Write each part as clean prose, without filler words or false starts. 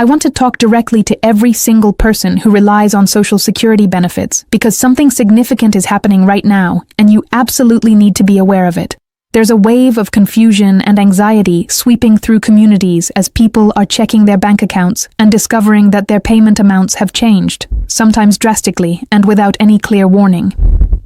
I want to talk directly to every single person who relies on Social Security benefits because something significant is happening right now, and you absolutely need to be aware of it. There's a wave of confusion and anxiety sweeping through communities as people are checking their bank accounts and discovering that their payment amounts have changed, sometimes drastically and without any clear warning.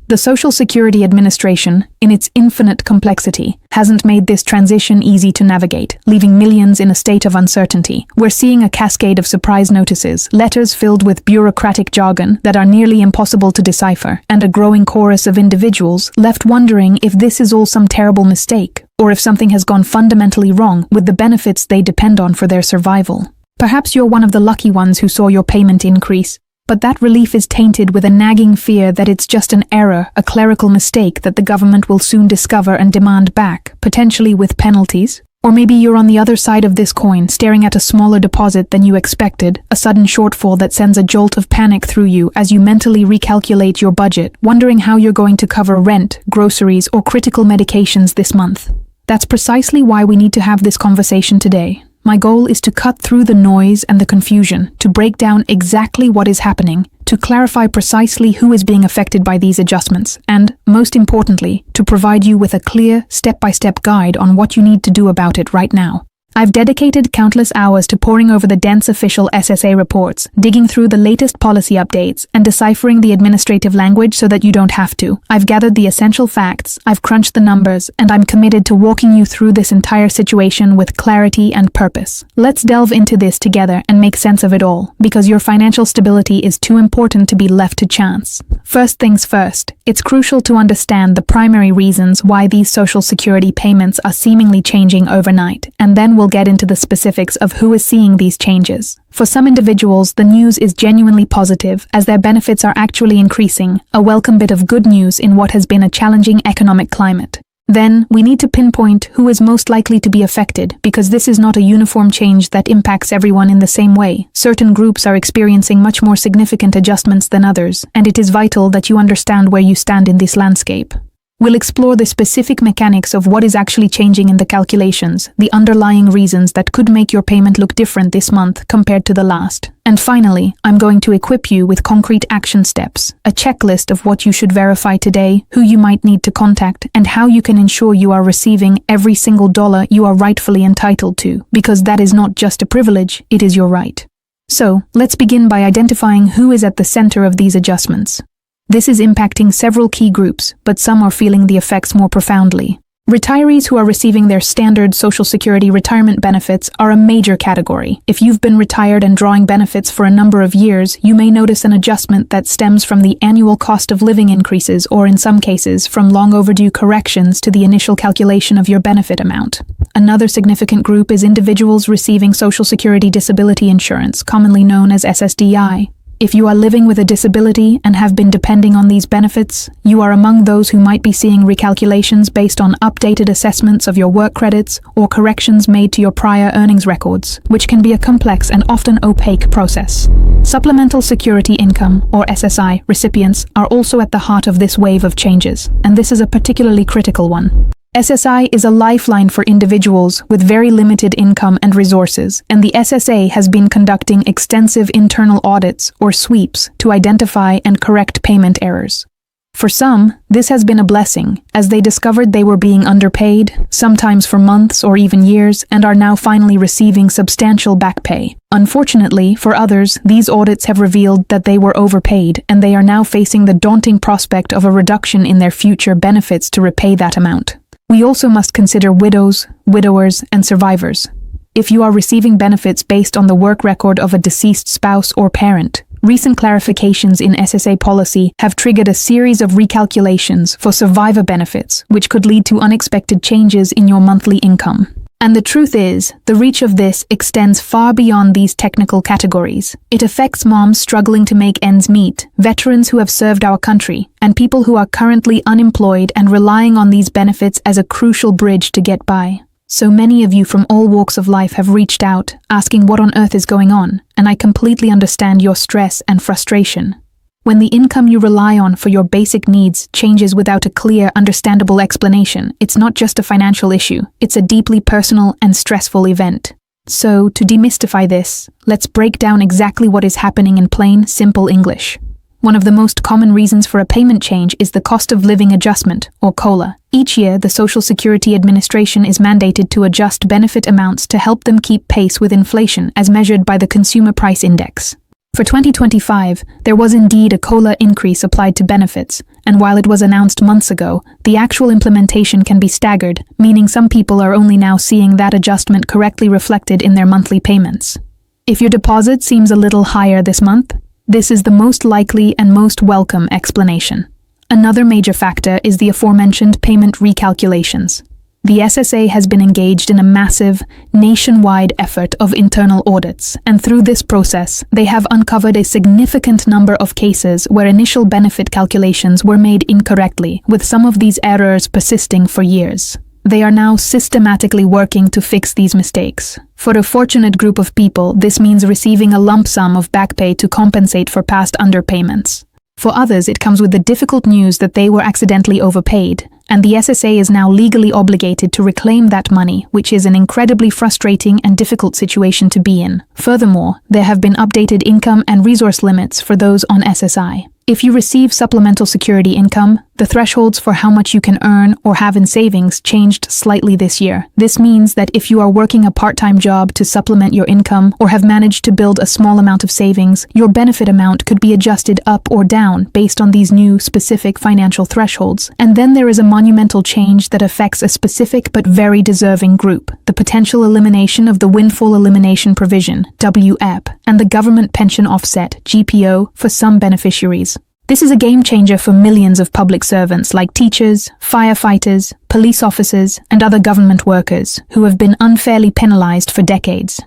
The Social Security Administration, in its infinite complexity, hasn't made this transition easy to navigate, leaving millions in a state of uncertainty. We're seeing a cascade of surprise notices, letters filled with bureaucratic jargon that are nearly impossible to decipher, and a growing chorus of individuals left wondering if this is all some terrible mistake, or if something has gone fundamentally wrong with the benefits they depend on for their survival. Perhaps you're one of the lucky ones who saw your payment increase, but that relief is tainted with a nagging fear that it's just an error, a clerical mistake that the government will soon discover and demand back, potentially with penalties. Or maybe you're on the other side of this coin, staring at a smaller deposit than you expected, a sudden shortfall that sends a jolt of panic through you as you mentally recalculate your budget, wondering how you're going to cover rent, groceries, or critical medications this month. That's precisely why we need to have this conversation today. My goal is to cut through the noise and the confusion, to break down exactly what is happening, to clarify precisely who is being affected by these adjustments, and, most importantly, to provide you with a clear, step-by-step guide on what you need to do about it right now. I've dedicated countless hours to poring over the dense official SSA reports, digging through the latest policy updates, and deciphering the administrative language so that you don't have to. I've gathered the essential facts, I've crunched the numbers, and I'm committed to walking you through this entire situation with clarity and purpose. Let's delve into this together and make sense of it all, because your financial stability is too important to be left to chance. First things first, it's crucial to understand the primary reasons why these Social Security payments are seemingly changing overnight, and then we'll get into the specifics of who is seeing these changes. For some individuals, the news is genuinely positive, as their benefits are actually increasing, a welcome bit of good news in what has been a challenging economic climate. Then, we need to pinpoint who is most likely to be affected, because this is not a uniform change that impacts everyone in the same way. Certain groups are experiencing much more significant adjustments than others, and it is vital that you understand where you stand in this landscape. We'll explore the specific mechanics of what is actually changing in the calculations, the underlying reasons that could make your payment look different this month compared to the last. And finally, I'm going to equip you with concrete action steps, a checklist of what you should verify today, who you might need to contact, and how you can ensure you are receiving every single dollar you are rightfully entitled to, because that is not just a privilege, it is your right. So, let's begin by identifying who is at the center of these adjustments. This is impacting several key groups, but some are feeling the effects more profoundly. Retirees who are receiving their standard Social Security retirement benefits are a major category. If you've been retired and drawing benefits for a number of years, you may notice an adjustment that stems from the annual cost of living increases, or in some cases, from long overdue corrections to the initial calculation of your benefit amount. Another significant group is individuals receiving Social Security disability insurance, commonly known as SSDI. If you are living with a disability and have been depending on these benefits, you are among those who might be seeing recalculations based on updated assessments of your work credits or corrections made to your prior earnings records, which can be a complex and often opaque process. Supplemental Security Income, or SSI, recipients are also at the heart of this wave of changes, and this is a particularly critical one. SSI is a lifeline for individuals with very limited income and resources, and the SSA has been conducting extensive internal audits, or sweeps, to identify and correct payment errors. For some, this has been a blessing, as they discovered they were being underpaid, sometimes for months or even years, and are now finally receiving substantial back pay. Unfortunately, for others, these audits have revealed that they were overpaid, and they are now facing the daunting prospect of a reduction in their future benefits to repay that amount. We also must consider widows, widowers, and survivors. If you are receiving benefits based on the work record of a deceased spouse or parent, recent clarifications in SSA policy have triggered a series of recalculations for survivor benefits, which could lead to unexpected changes in your monthly income. And the truth is, the reach of this extends far beyond these technical categories. It affects moms struggling to make ends meet, veterans who have served our country, and people who are currently unemployed and relying on these benefits as a crucial bridge to get by. So many of you from all walks of life have reached out, asking what on earth is going on, and I completely understand your stress and frustration. When the income you rely on for your basic needs changes without a clear, understandable explanation, it's not just a financial issue, it's a deeply personal and stressful event. So, to demystify this, let's break down exactly what is happening in plain, simple English. One of the most common reasons for a payment change is the cost of living adjustment, or COLA. Each year, the Social Security Administration is mandated to adjust benefit amounts to help them keep pace with inflation as measured by the Consumer Price Index. For 2025, there was indeed a COLA increase applied to benefits, and while it was announced months ago, the actual implementation can be staggered, meaning some people are only now seeing that adjustment correctly reflected in their monthly payments. If your deposit seems a little higher this month, this is the most likely and most welcome explanation. Another major factor is the aforementioned payment recalculations. The SSA has been engaged in a massive, nationwide effort of internal audits, and through this process, they have uncovered a significant number of cases where initial benefit calculations were made incorrectly, with some of these errors persisting for years. They are now systematically working to fix these mistakes. For a fortunate group of people, this means receiving a lump sum of back pay to compensate for past underpayments. For others, it comes with the difficult news that they were accidentally overpaid, and the SSA is now legally obligated to reclaim that money, which is an incredibly frustrating and difficult situation to be in. Furthermore, there have been updated income and resource limits for those on SSI. If you receive supplemental security income, the thresholds for how much you can earn or have in savings changed slightly this year. This means that if you are working a part-time job to supplement your income or have managed to build a small amount of savings, your benefit amount could be adjusted up or down based on these new specific financial thresholds. And then there is a monumental change that affects a specific but very deserving group: the potential elimination of the windfall elimination provision, WEP, and the government pension offset, GPO, for some beneficiaries. This is a game changer for millions of public servants like teachers, firefighters, police officers, and other government workers who have been unfairly penalized for decades.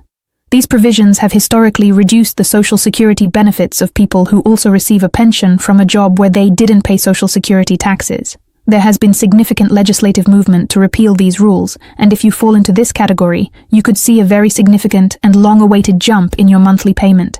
These provisions have historically reduced the social security benefits of people who also receive a pension from a job where they didn't pay social security taxes. There has been significant legislative movement to repeal these rules, and if you fall into this category, you could see a very significant and long-awaited jump in your monthly payment.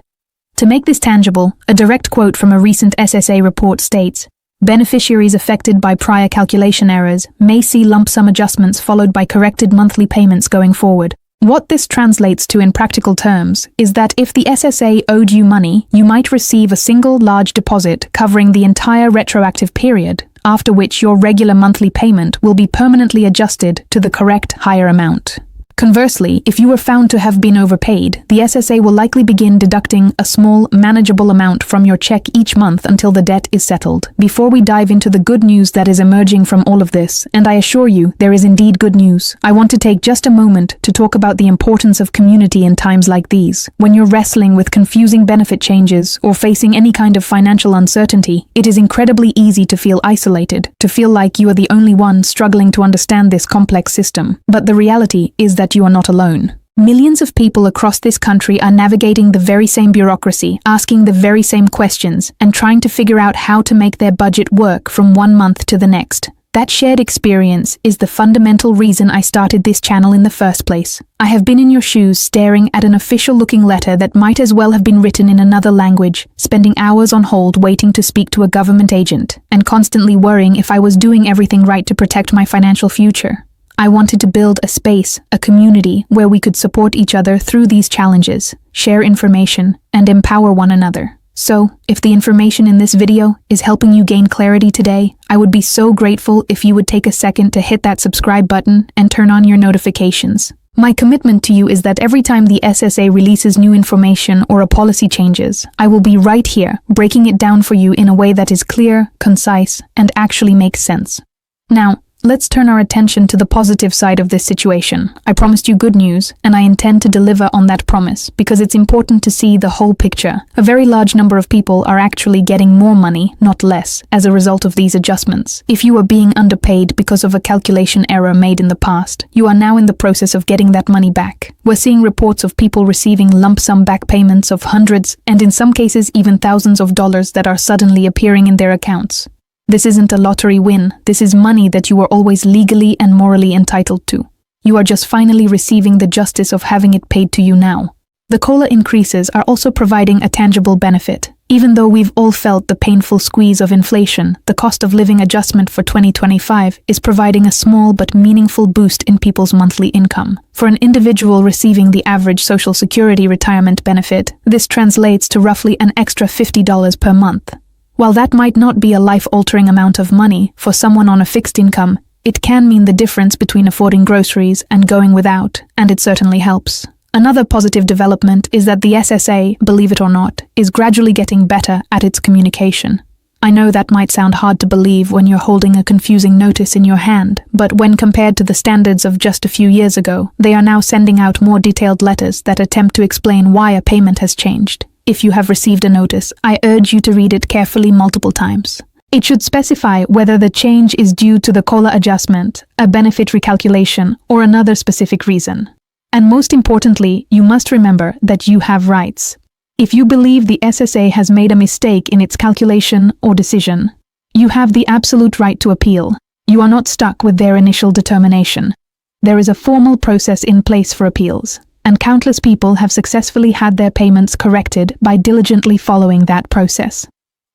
To make this tangible, a direct quote from a recent SSA report states, "Beneficiaries affected by prior calculation errors may see lump sum adjustments followed by corrected monthly payments going forward." What this translates to in practical terms is that if the SSA owed you money, you might receive a single large deposit covering the entire retroactive period, after which your regular monthly payment will be permanently adjusted to the correct higher amount. Conversely, if you were found to have been overpaid, the SSA will likely begin deducting a small, manageable amount from your check each month until the debt is settled. Before we dive into the good news that is emerging from all of this, and I assure you, there is indeed good news, I want to take just a moment to talk about the importance of community in times like these. When you're wrestling with confusing benefit changes or facing any kind of financial uncertainty, it is incredibly easy to feel isolated, to feel like you are the only one struggling to understand this complex system. But the reality is that you are not alone. Millions of people across this country are navigating the very same bureaucracy, asking the very same questions, and trying to figure out how to make their budget work from one month to the next. That shared experience is the fundamental reason I started this channel in the first place. I have been in your shoes staring at an official-looking letter that might as well have been written in another language, spending hours on hold waiting to speak to a government agent, and constantly worrying if I was doing everything right to protect my financial future. I wanted to build a space, a community, where we could support each other through these challenges, share information, and empower one another. So, if the information in this video is helping you gain clarity today, I would be so grateful if you would take a second to hit that subscribe button and turn on your notifications. My commitment to you is that every time the SSA releases new information or a policy changes, I will be right here, breaking it down for you in a way that is clear, concise, and actually makes sense. Now, let's turn our attention to the positive side of this situation. I promised you good news, and I intend to deliver on that promise because it's important to see the whole picture. A very large number of people are actually getting more money, not less, as a result of these adjustments. If you are being underpaid because of a calculation error made in the past, you are now in the process of getting that money back. We're seeing reports of people receiving lump sum back payments of hundreds, and in some cases even thousands of dollars that are suddenly appearing in their accounts. This isn't a lottery win. This is money that you were always legally and morally entitled to. You are just finally receiving the justice of having it paid to you now. The COLA increases are also providing a tangible benefit. Even though we've all felt the painful squeeze of inflation, the cost of living adjustment for 2025 is providing a small but meaningful boost in people's monthly income. For an individual receiving the average Social Security retirement benefit, this translates to roughly an extra $50 per month. While that might not be a life-altering amount of money, for someone on a fixed income, it can mean the difference between affording groceries and going without, and it certainly helps. Another positive development is that the SSA, believe it or not, is gradually getting better at its communication. I know that might sound hard to believe when you're holding a confusing notice in your hand, but when compared to the standards of just a few years ago, they are now sending out more detailed letters that attempt to explain why a payment has changed. If you have received a notice, I urge you to read it carefully multiple times. It should specify whether the change is due to the COLA adjustment, a benefit recalculation, or another specific reason. And most importantly, you must remember that you have rights. If you believe the SSA has made a mistake in its calculation or decision, you have the absolute right to appeal. You are not stuck with their initial determination. There is a formal process in place for appeals, and countless people have successfully had their payments corrected by diligently following that process.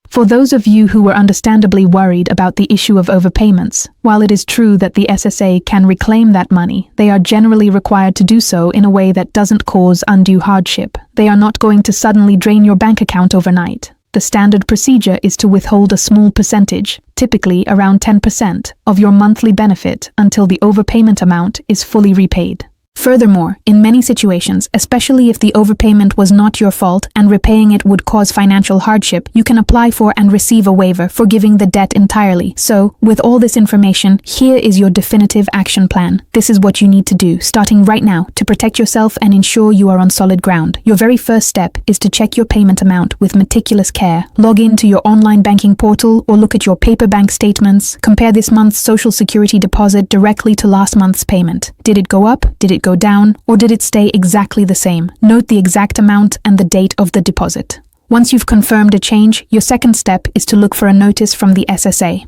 For those of you who were understandably worried about the issue of overpayments, while it is true that the SSA can reclaim that money, they are generally required to do so in a way that doesn't cause undue hardship. They are not going to suddenly drain your bank account overnight. The standard procedure is to withhold a small percentage, typically around 10%, of your monthly benefit until the overpayment amount is fully repaid. Furthermore, in many situations, especially if the overpayment was not your fault and repaying it would cause financial hardship, you can apply for and receive a waiver forgiving the debt entirely. So, with all this information, here is your definitive action plan. This is what you need to do, starting right now, to protect yourself and ensure you are on solid ground. Your very first step is to check your payment amount with meticulous care. Log into your online banking portal or look at your paper bank statements. Compare this month's Social Security deposit directly to last month's payment. Did it go up? Did it go down, or did it stay exactly the same? Note the exact amount and the date of the deposit. Once you've confirmed a change, your second step is to look for a notice from the SSA.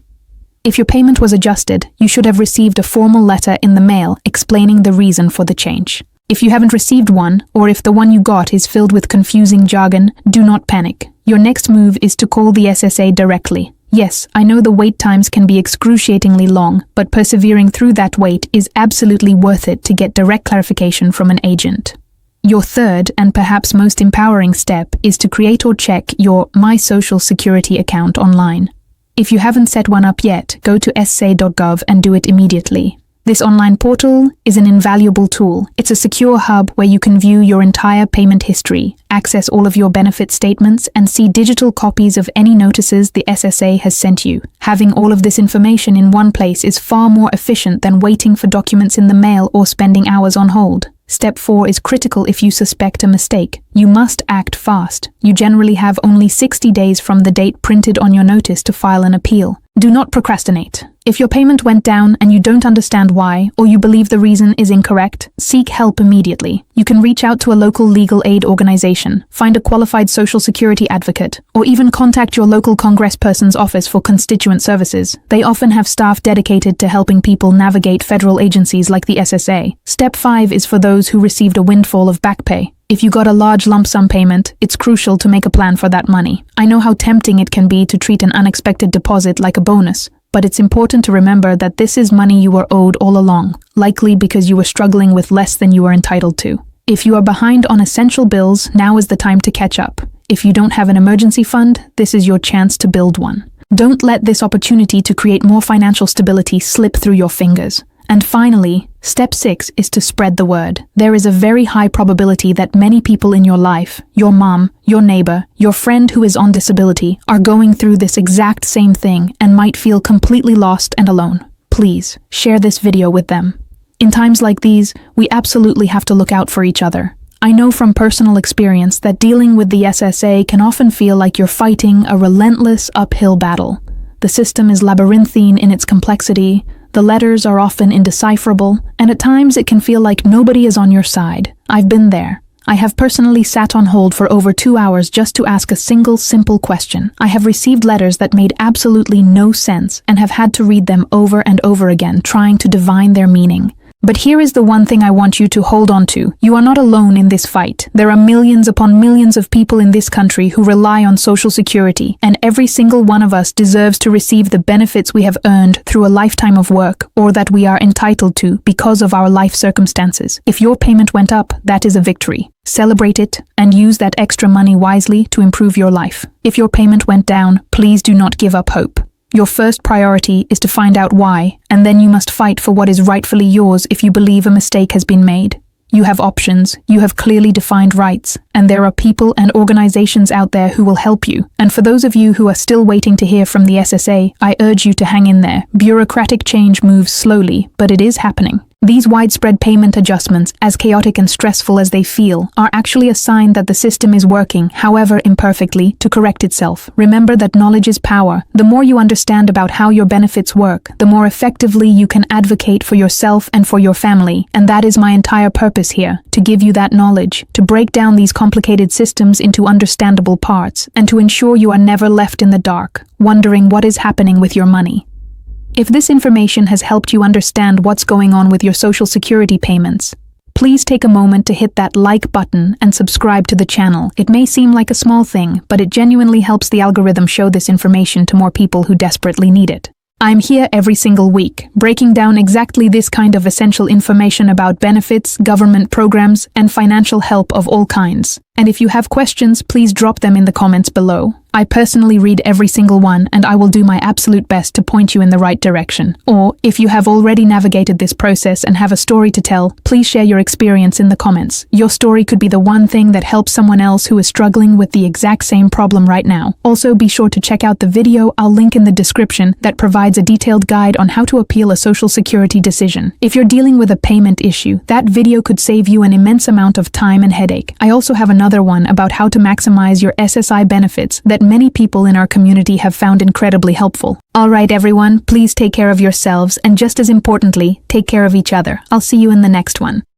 If your payment was adjusted, you should have received a formal letter in the mail explaining the reason for the change. If you haven't received one, or if the one you got is filled with confusing jargon, do not panic. Your next move is to call the SSA directly. Yes, I know the wait times can be excruciatingly long, but persevering through that wait is absolutely worth it to get direct clarification from an agent. Your third and perhaps most empowering step is to create or check your My Social Security account online. If you haven't set one up yet, go to ssa.gov and do it immediately. This online portal is an invaluable tool. It's a secure hub where you can view your entire payment history, access all of your benefit statements, and see digital copies of any notices the SSA has sent you. Having all of this information in one place is far more efficient than waiting for documents in the mail or spending hours on hold. Step 4 is critical if you suspect a mistake. You must act fast. You generally have only 60 days from the date printed on your notice to file an appeal. Do not procrastinate. If your payment went down and you don't understand why, or you believe the reason is incorrect, seek help immediately. You can reach out to a local legal aid organization, find a qualified Social Security advocate, or even contact your local congressperson's office for constituent services. They often have staff dedicated to helping people navigate federal agencies like the SSA. Step 5 is for those who received a windfall of back pay. If you got a large lump sum payment, it's crucial to make a plan for that money. I know how tempting it can be to treat an unexpected deposit like a bonus, but it's important to remember that this is money you were owed all along, likely because you were struggling with less than you were entitled to. If you are behind on essential bills, now is the time to catch up. If you don't have an emergency fund, this is your chance to build one. Don't let this opportunity to create more financial stability slip through your fingers. And finally, step 6 is to spread the word. There is a very high probability that many people in your life, your mom, your neighbor, your friend who is on disability, are going through this exact same thing and might feel completely lost and alone. Please, share this video with them. In times like these, we absolutely have to look out for each other. I know from personal experience that dealing with the SSA can often feel like you're fighting a relentless uphill battle. The system is labyrinthine in its complexity. The letters are often indecipherable, and at times it can feel like nobody is on your side. I've been there. I have personally sat on hold for over 2 hours just to ask a single simple question. I have received letters that made absolutely no sense and have had to read them over and over again, trying to divine their meaning. But here is the one thing I want you to hold on to. You are not alone in this fight. There are millions upon millions of people in this country who rely on Social Security, and every single one of us deserves to receive the benefits we have earned through a lifetime of work, or that we are entitled to because of our life circumstances. If your payment went up, that is a victory. Celebrate it and use that extra money wisely to improve your life. If your payment went down, please do not give up hope. Your first priority is to find out why, and then you must fight for what is rightfully yours if you believe a mistake has been made. You have options, you have clearly defined rights, and there are people and organizations out there who will help you. And for those of you who are still waiting to hear from the SSA, I urge you to hang in there. Bureaucratic change moves slowly, but it is happening. These widespread payment adjustments, as chaotic and stressful as they feel, are actually a sign that the system is working, however imperfectly, to correct itself. Remember that knowledge is power. The more you understand about how your benefits work, the more effectively you can advocate for yourself and for your family. And that is my entire purpose here, to give you that knowledge, to break down these complicated systems into understandable parts, and to ensure you are never left in the dark, wondering what is happening with your money. If this information has helped you understand what's going on with your Social Security payments, please take a moment to hit that like button and subscribe to the channel. It may seem like a small thing, but it genuinely helps the algorithm show this information to more people who desperately need it. I'm here every single week, breaking down exactly this kind of essential information about benefits, government programs, and financial help of all kinds. And if you have questions, please drop them in the comments below. I personally read every single one, and I will do my absolute best to point you in the right direction. Or, if you have already navigated this process and have a story to tell, please share your experience in the comments. Your story could be the one thing that helps someone else who is struggling with the exact same problem right now. Also, be sure to check out the video I'll link in the description that provides a detailed guide on how to appeal a Social Security decision. If you're dealing with a payment issue, that video could save you an immense amount of time and headache. I also have another one about how to maximize your SSI benefits that many people in our community have found incredibly helpful. Alright everyone, please take care of yourselves and just as importantly, take care of each other. I'll see you in the next one.